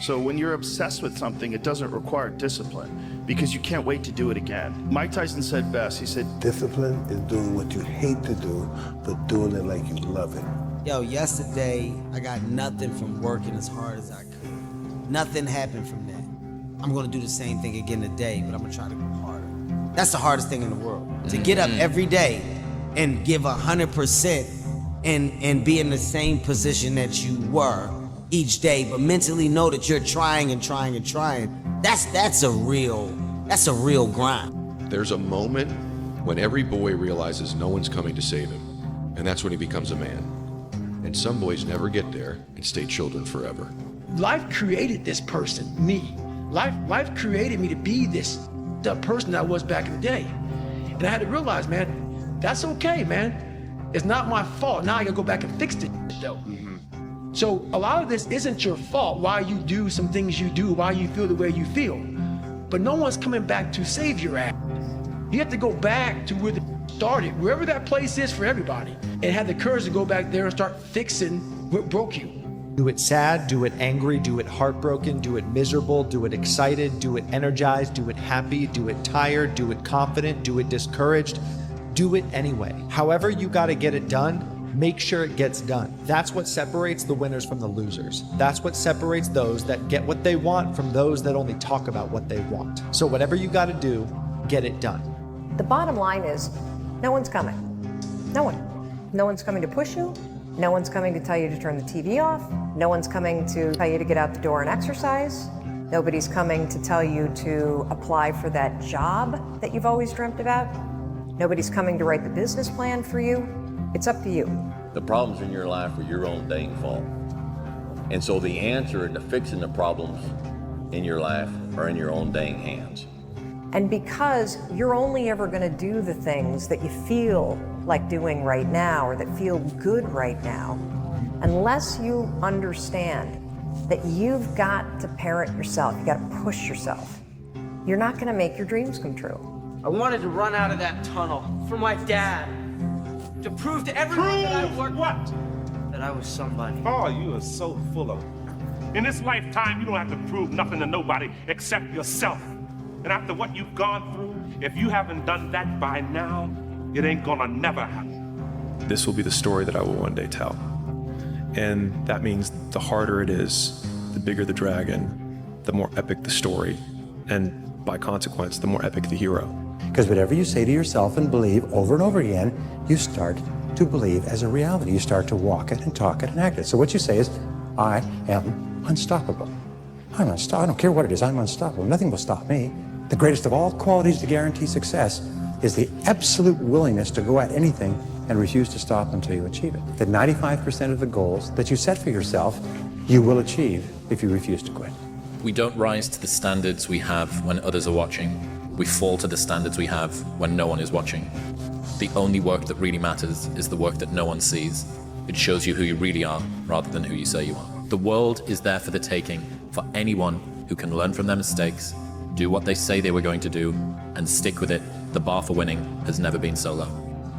So when you're obsessed with something, it doesn't require discipline because you can't wait to do it again. Mike Tyson said best, he said, discipline is doing what you hate to do, but doing it like you love it. Yo, yesterday, I got nothing from working as hard as I could. Nothing happened from that. I'm gonna do the same thing again today, but I'm gonna try to go harder. That's the hardest thing in the world. To get up every day and give 100% and be in the same position that you were each day, but mentally know that you're trying and trying and trying. That's a real grind. There's a moment when every boy realizes no one's coming to save him, and that's when he becomes a man. And some boys never get there and stay children forever. Life created this person, me. Life created me to be the person I was back in the day. And I had to realize, man, that's okay, man. It's not my fault. Now I gotta go back and fix it, though. So a lot of this isn't your fault, why you do some things you do, why you feel the way you feel. But no one's coming back to save your ass. You have to go back to where the started, wherever that place is for everybody, and have the courage to go back there and start fixing what broke you. Do it sad, do it angry, do it heartbroken, do it miserable, do it excited, do it energized, do it happy, do it tired, do it confident, do it discouraged. Do it anyway. However you gotta get it done, make sure it gets done. That's what separates the winners from the losers. That's what separates those that get what they want from those that only talk about what they want. So whatever you gotta do, get it done. The bottom line is, no one's coming. No one. No one's coming to push you. No one's coming to tell you to turn the TV off. No one's coming to tell you to get out the door and exercise. Nobody's coming to tell you to apply for that job that you've always dreamt about. Nobody's coming to write the business plan for you. It's up to you. The problems in your life are your own dang fault. And so the answer to fixing the problems in your life are in your own dang hands. And because you're only ever going to do the things that you feel like doing right now or that feel good right now, unless you understand that you've got to parent yourself, you got to push yourself, you're not going to make your dreams come true. I wanted to run out of that tunnel for my dad, to prove to everyone that I worked. What? That I was somebody. Oh, you are so full of it. In this lifetime, you don't have to prove nothing to nobody except yourself. And after what you've gone through, if you haven't done that by now, it ain't gonna never happen. This will be the story that I will one day tell. And that means the harder it is, the bigger the dragon, the more epic the story, and by consequence, the more epic the hero. Because whatever you say to yourself and believe over and over again, you start to believe as a reality. You start to walk it and talk it and act it. So what you say is, I am unstoppable. I'm unstoppable. I don't care what it is, I'm unstoppable. Nothing will stop me. The greatest of all qualities to guarantee success is the absolute willingness to go at anything and refuse to stop until you achieve it. That 95% of the goals that you set for yourself, you will achieve if you refuse to quit. We don't rise to the standards we have when others are watching. We fall to the standards we have when no one is watching. The only work that really matters is the work that no one sees. It shows you who you really are rather than who you say you are. The world is there for the taking for anyone who can learn from their mistakes, do what they say they were going to do, and stick with it. The bar for winning has never been so low.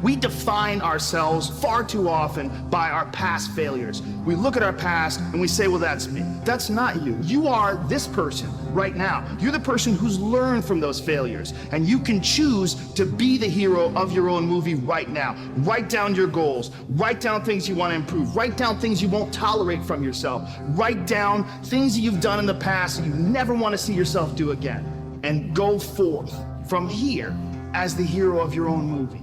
We define ourselves far too often by our past failures. We look at our past and we say, well, that's me. That's not you. You are this person right now. You're the person who's learned from those failures, and you can choose to be the hero of your own movie right now. Write down your goals. Write down things you want to improve. Write down things you won't tolerate from yourself. Write down things that you've done in the past that you never want to see yourself do again. And go forth from here as the hero of your own movie.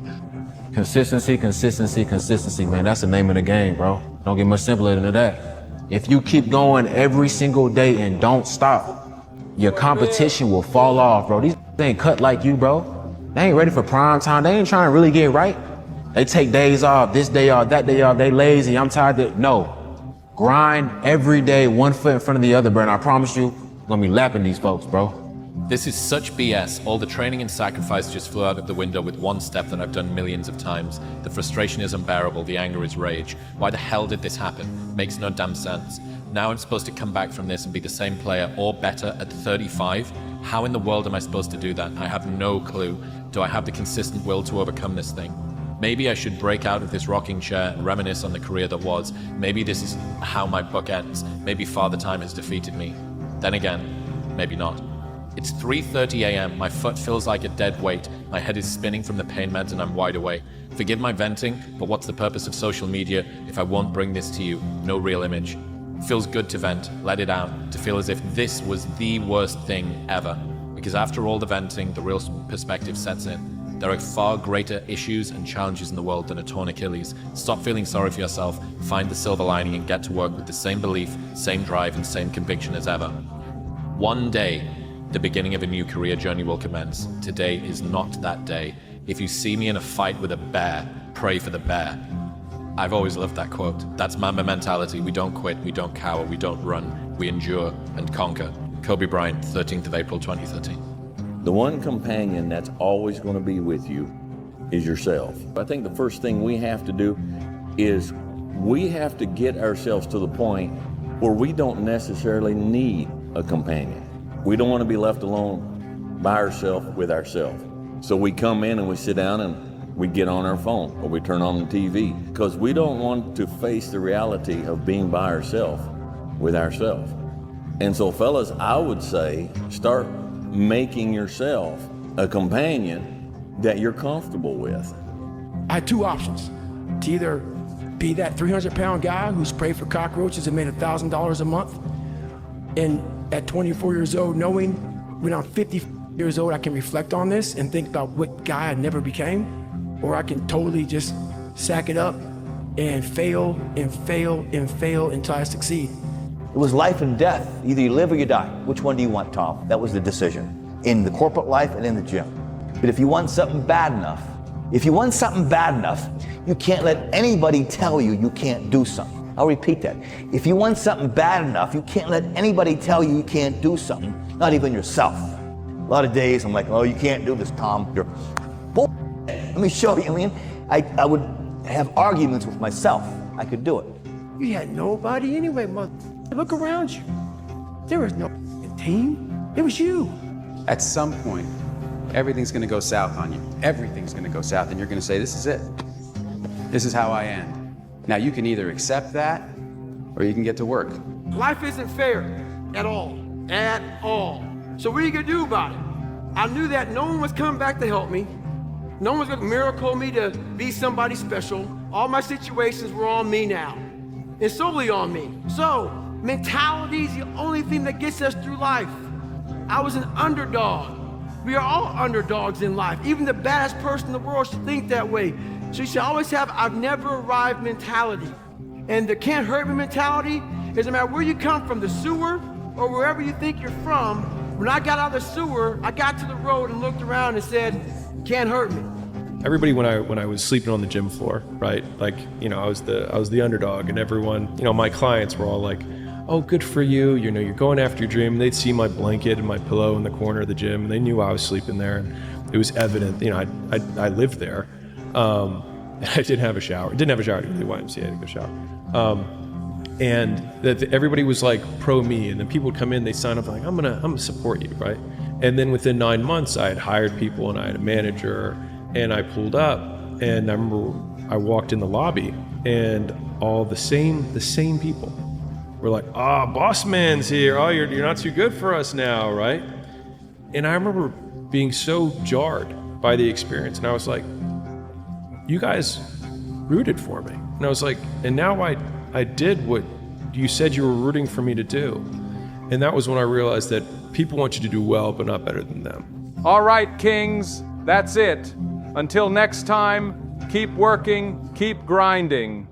Consistency, consistency, consistency, man. That's the name of the game, bro. Don't get much simpler than that. If you keep going every single day and don't stop, your competition will fall off, bro. These ain't cut like you, bro. They ain't ready for prime time. They ain't trying to really get right. They take days off, this day off, that day off. They lazy, I'm tired. No. Grind every day, one foot in front of the other, bro. And I promise you, I'm gonna be lapping these folks, bro. This is such BS. All the training and sacrifice just flew out of the window with one step that I've done millions of times. The frustration is unbearable, the anger is rage. Why the hell did this happen? Makes no damn sense. Now I'm supposed to come back from this and be the same player or better at 35? How in the world am I supposed to do that? I have no clue. Do I have the consistent will to overcome this thing? Maybe I should break out of this rocking chair and reminisce on the career that was. Maybe this is how my book ends. Maybe Father Time has defeated me. Then again, maybe not. It's 3:30 a.m., my foot feels like a dead weight, my head is spinning from the pain meds and I'm wide awake. Forgive my venting, but what's the purpose of social media if I won't bring this to you? No real image. It feels good to vent, let it out, to feel as if this was the worst thing ever. Because after all the venting, the real perspective sets in. There are far greater issues and challenges in the world than a torn Achilles. Stop feeling sorry for yourself, find the silver lining and get to work with the same belief, same drive and same conviction as ever. One day, the beginning of a new career journey will commence. Today is not that day. If you see me in a fight with a bear, pray for the bear. I've always loved that quote. That's Mamba mentality. We don't quit, we don't cower, we don't run. We endure and conquer. Kobe Bryant, 13th of April, 2013. The one companion that's always going to be with you is yourself. I think the first thing we have to do is we have to get ourselves to the point where we don't necessarily need a companion. We don't want to be left alone by ourselves with ourselves. So we come in and we sit down and we get on our phone or we turn on the TV because we don't want to face the reality of being by ourselves with ourselves. And so fellas, I would say start making yourself a companion that you're comfortable with. I had two options: to either be that 300-pound guy who sprayed for cockroaches and made $1,000 a month, and at 24 years old, knowing when I'm 50 years old, I can reflect on this and think about what guy I never became, or I can totally just sack it up and fail and fail and fail until I succeed. It was life and death. Either you live or you die. Which one do you want, Tom? That was the decision. In the corporate life and in the gym. But if you want something bad enough, you can't let anybody tell you you can't do something. I'll repeat that. If you want something bad enough, you can't let anybody tell you you can't do something, not even yourself. A lot of days I'm like, oh, you can't do this, Tom. You're bull. Let me show you. I mean, I would have arguments with myself. I could do it. You had nobody anyway, mother. Look around you. There was no team. It was you. At some point, everything's gonna go south on you. Everything's gonna go south, and you're gonna say, this is it. This is how I end. Now, you can either accept that, or you can get to work. Life isn't fair at all. At all. So what are you gonna do about it? I knew that no one was coming back to help me. No one was gonna miracle me to be somebody special. All my situations were on me now. It's solely on me. So, mentality is the only thing that gets us through life. I was an underdog. We are all underdogs in life. Even the baddest person in the world should think that way. So you should always have I've never arrived mentality. And the can't hurt me mentality is no matter where you come from, the sewer or wherever you think you're from, when I got out of the sewer, I got to the road and looked around and said, can't hurt me. Everybody, when I was sleeping on the gym floor, right? Like, you know, I was the underdog, and everyone, you know, my clients were all like, "Oh, good for you. You know, you're going after your dream." And they'd see my blanket and my pillow in the corner of the gym, and they knew I was sleeping there, and it was evident. You know, I lived there. I didn't have a shower. Didn't have a shower to go to the YMCA to go shower. And that everybody was like pro me, and then people would come in, they sign up like, I'm gonna support you, right? And then within 9 months, I had hired people, and I had a manager. And I pulled up, and I remember I walked in the lobby, and all the same people were like, "Ah, boss man's here. Oh, you're not too good for us now, right?" And I remember being so jarred by the experience, and I was like, "You guys rooted for me," and I was like, "And now I did what you said you were rooting for me to do," and that was when I realized that people want you to do well, but not better than them. All right, Kings, that's it. Until next time, keep working, keep grinding.